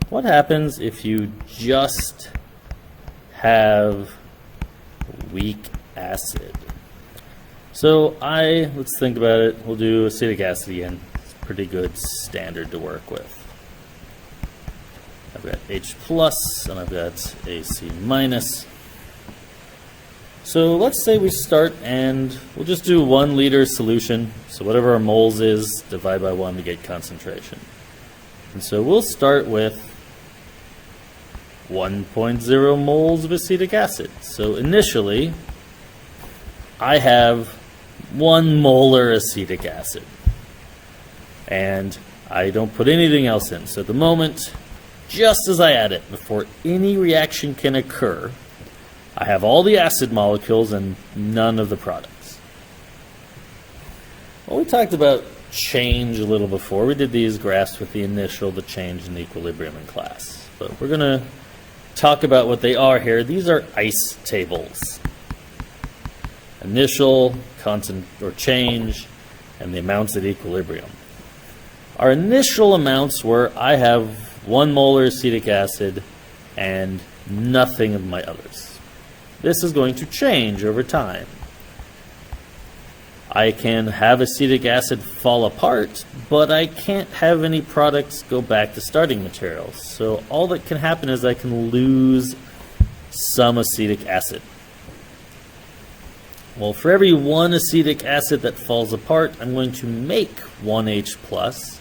What happens if you just have weak acid? So let's think about it. We'll do acetic acid again. It's a pretty good standard to work with. I've got H plus and I've got AC minus. So let's say we start and we'll just do 1 liter solution. So whatever our moles is, divide by 1 to get concentration. And so we'll start with 1.0 moles of acetic acid. So initially, I have 1 molar acetic acid. And I don't put anything else in. So at the moment, just as I add it, before any reaction can occur, I have all the acid molecules and none of the products. Well, we talked about change a little before. We did these graphs with the initial, the change, and the equilibrium in class. But we're going to talk about what they are here. These are ice tables. Initial, constant, or change, and the amounts at equilibrium. Our initial amounts were I have 1 molar acetic acid and nothing of my others. This is going to change over time. I can have acetic acid fall apart, but I can't have any products go back to starting material. So all that can happen is I can lose some acetic acid. Well, for every 1 acetic acid that falls apart, I'm going to make 1 H plus.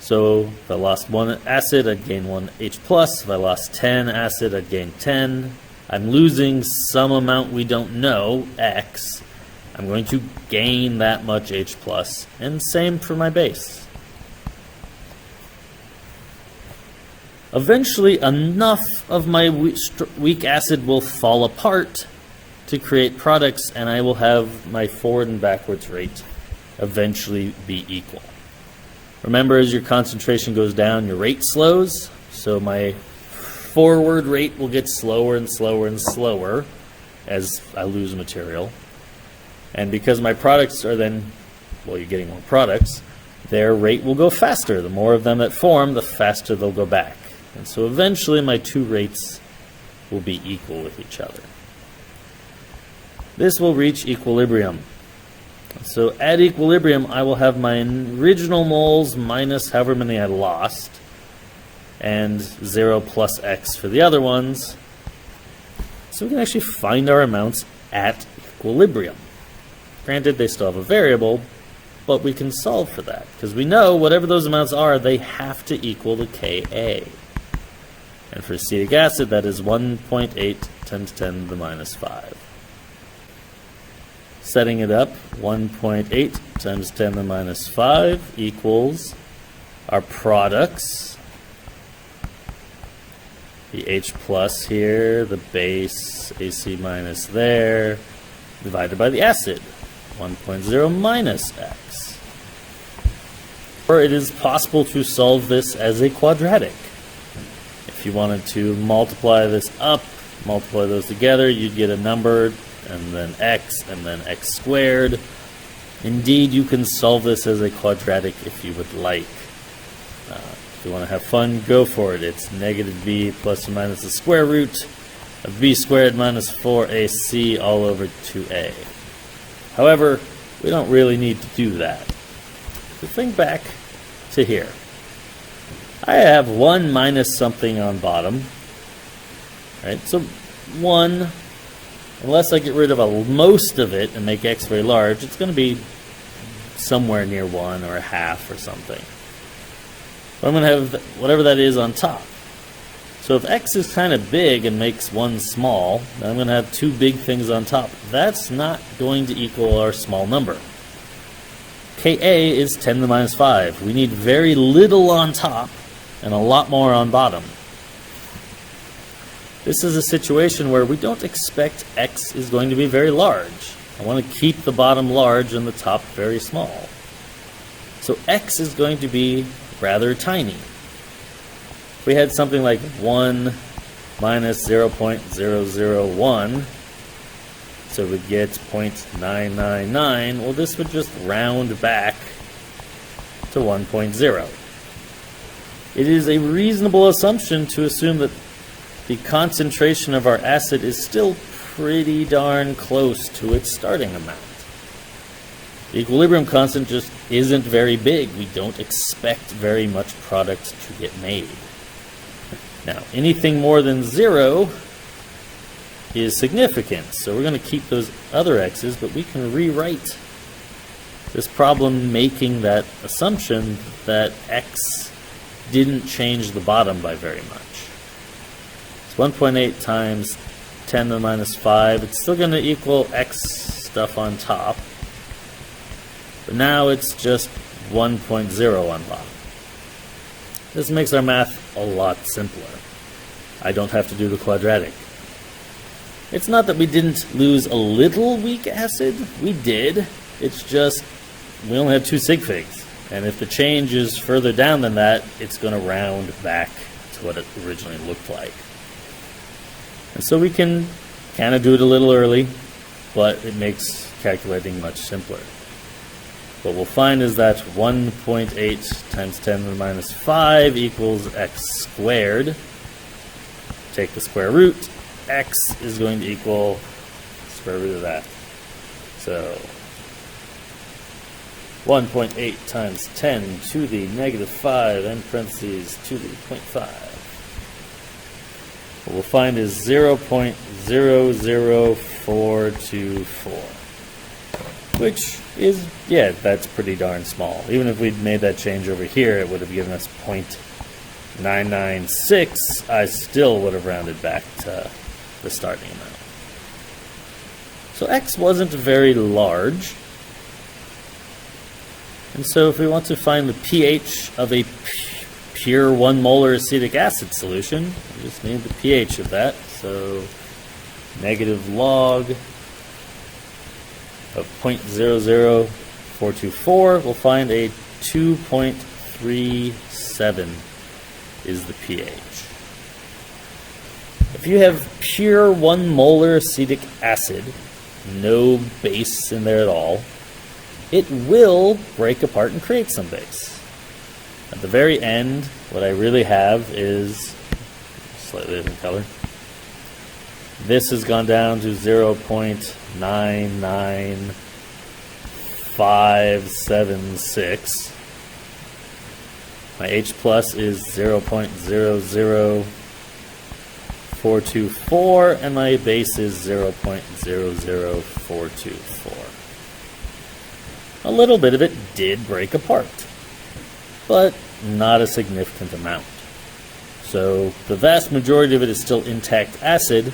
So if I lost 1 acid, I'd gain 1 H plus. If I lost 10 acid, I'd gain 10. I'm losing some amount we don't know, X. I'm going to gain that much H plus, and same for my base. Eventually, enough of my weak acid will fall apart to create products, and I will have my forward and backwards rate eventually be equal. Remember, as your concentration goes down, your rate slows, so my forward rate will get slower and slower and slower as I lose material. And because my products are then, well, you're getting more products, their rate will go faster. The more of them that form, the faster they'll go back. And so eventually my 2 rates will be equal with each other. This will reach equilibrium. So at equilibrium, I will have my original moles minus however many I lost, and 0 plus X for the other ones. So we can actually find our amounts at equilibrium. Granted, they still have a variable, but we can solve for that, because we know whatever those amounts are, they have to equal the Ka. And for acetic acid, that is 1.8 times 10 to the minus 5. Setting it up, 1.8 times 10 to the minus 5 equals our products. The H plus here, the base, AC minus there, divided by the acid, 1.0 minus X. Or it is possible to solve this as a quadratic. If you wanted to multiply this up, multiply those together, you'd get a number, and then X squared. Indeed, you can solve this as a quadratic if you would like. If you want to have fun, go for it. It's negative b plus or minus the square root of b squared minus 4ac all over 2a. However, we don't really need to do that. So think back to here. I have 1 minus something on bottom. Right? So 1, unless I get rid of most of it and make x very large, it's going to be somewhere near 1 or a half or something. But I'm going to have whatever that is on top. So if x is kind of big and makes 1 small, then I'm going to have 2 big things on top. That's not going to equal our small number. Ka is 10 to the minus 5. We need very little on top and a lot more on bottom. This is a situation where we don't expect x is going to be very large. I want to keep the bottom large and the top very small. So x is going to be rather tiny. If we had something like 1 minus 0.001, so we'd get 0.999, well, this would just round back to 1.0. it is a reasonable assumption to assume that the concentration of our acid is still pretty darn close to its starting amount. The equilibrium constant just isn't very big. We don't expect very much product to get made. Now, anything more than 0 is significant, so we're going to keep those other x's, but we can rewrite this problem making that assumption that x didn't change the bottom by very much. It's 1.8 times 10 to the minus 5. It's still going to equal x stuff on top, but now it's just 1.0 on bottom. This makes our math a lot simpler. I don't have to do the quadratic. It's not that we didn't lose a little weak acid. We did. It's just we only have 2 sig figs. And if the change is further down than that, it's going to round back to what it originally looked like. And so we can kind of do it a little early, but it makes calculating much simpler. What we'll find is that 1.8 times 10 to the minus 5 equals x squared. Take the square root. X is going to equal square root of that. So 1.8 times 10 to the negative 5 and parentheses to the 0.5. What we'll find is 0.00424, which is, yeah, that's pretty darn small. Even if we'd made that change over here, it would have given us 0.996. I still would have rounded back to the starting amount. So x wasn't very large. And so if we want to find the pH of a pure 1 molar acetic acid solution, we just need the pH of that. So negative log of 0.00424, we'll find a 2.37 is the pH. If you have pure 1 molar acetic acid, no base in there at all, it will break apart and create some base. At the very end, what I really have is slightly different color. This has gone down to 0.99576. My H plus is 0.00424, and my base is 0.00424. A little bit of it did break apart, but not a significant amount. So the vast majority of it is still intact acid,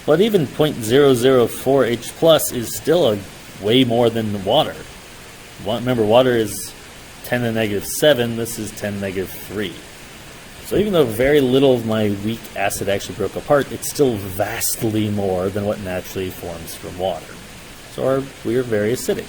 but even 0.004 H plus is still way more than water. Remember, water is 10 to the negative 7, this is 10 to the negative 3. So even though very little of my weak acid actually broke apart, it's still vastly more than what naturally forms from water. So we are very acidic.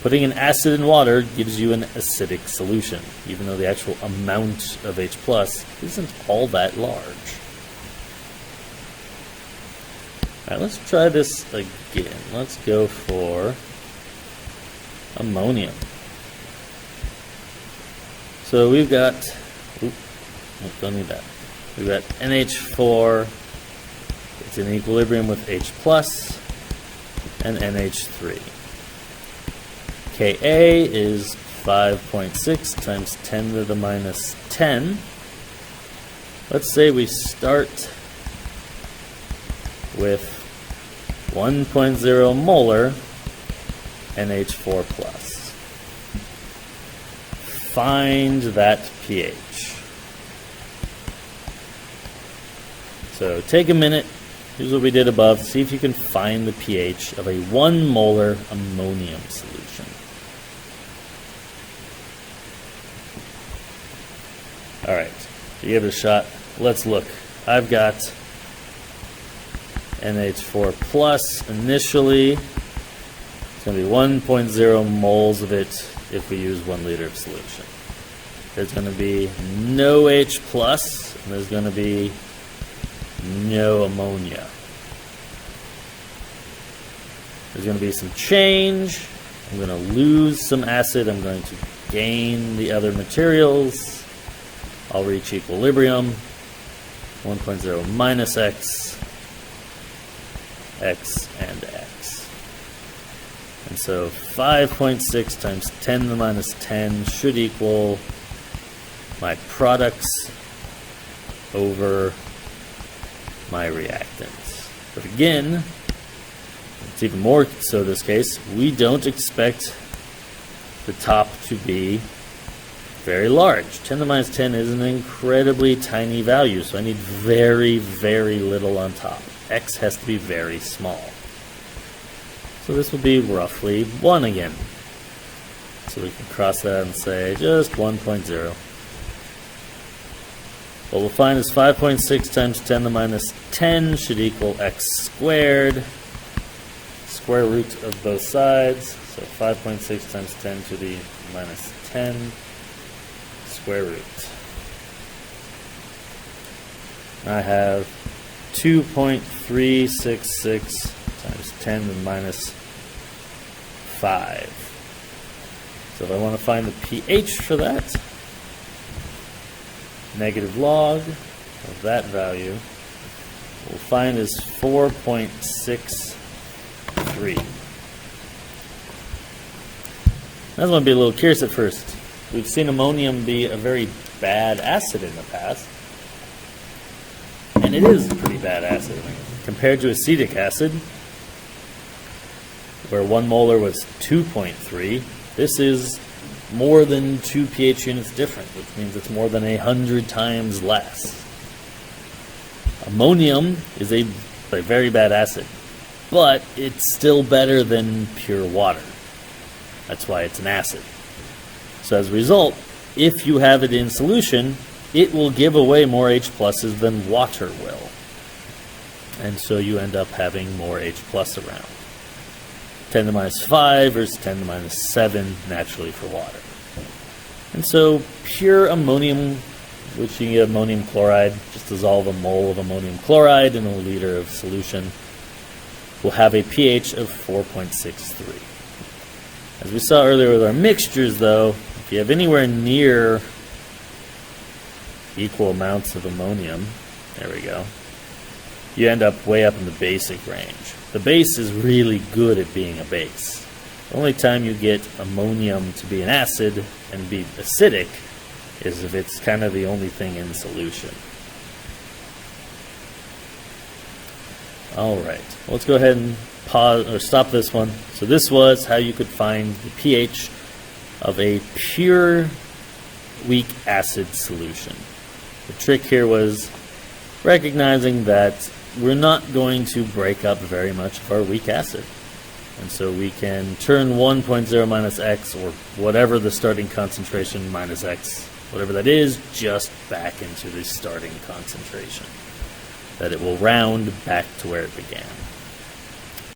Putting an acid in water gives you an acidic solution, even though the actual amount of H plus isn't all that large. Alright, let's try this again. Let's go for ammonium. So we've got, don't need that. We've got NH4, it's in equilibrium with H plus, and NH3. Ka is 5.6 times 10 to the minus 10. Let's say we start with 1.0 molar NH4 plus. Find that pH. So take a minute. Here's what we did above. See if you can find the pH of a 1 molar ammonium solution. Alright, give it a shot. Let's look. I've got NH4 plus initially. It's going to be 1.0 moles of it if we use 1 liter of solution. There's going to be no H plus, and there's going to be no ammonia. There's going to be some change. I'm going to lose some acid. I'm going to gain the other materials, I'll reach equilibrium. 1.0 minus x, x, and x. And so 5.6 times 10 to the minus 10 should equal my products over my reactants. But again, it's even more so this case, we don't expect the top to be very large. 10 to the minus 10 is an incredibly tiny value, so I need very, very little on top. X has to be very small. So this will be roughly 1 again. So we can cross that and say just 1.0. What we'll find is 5.6 times 10 to the minus 10 should equal x squared. Square root of both sides. So 5.6 times 10 to the minus 10 square root. I have 2.366 times 10 to the minus 5. So if I want to find the pH for that, negative log of that value we'll find is 4.63. That's going to be a little curious at first. We've seen ammonium be a very bad acid in the past. And it is a pretty bad acid. Compared to acetic acid, where 1 molar was 2.3, this is more than 2 pH units different, which means it's more than 100 times less. Ammonium is a very bad acid, but it's still better than pure water. That's why it's an acid. So as a result, if you have it in solution, it will give away more H pluses than water will. And so you end up having more H plus around. 10 to the minus 5 versus 10 to the minus 7 naturally for water. And so pure ammonium, which you can get ammonium chloride, just dissolve a mole of ammonium chloride in a liter of solution, will have a pH of 4.63. As we saw earlier with our mixtures, though, if you have anywhere near equal amounts of ammonium, there we go, you end up way up in the basic range. The base is really good at being a base. The only time you get ammonium to be an acid and be acidic is if it's kind of the only thing in solution. Alright, let's go ahead and pause or stop this one. So this was how you could find the pH of a pure weak acid solution. The trick here was recognizing that we're not going to break up very much of our weak acid. And so we can turn 1.0 minus x, or whatever the starting concentration minus x, whatever that is, just back into the starting concentration. That it will round back to where it began.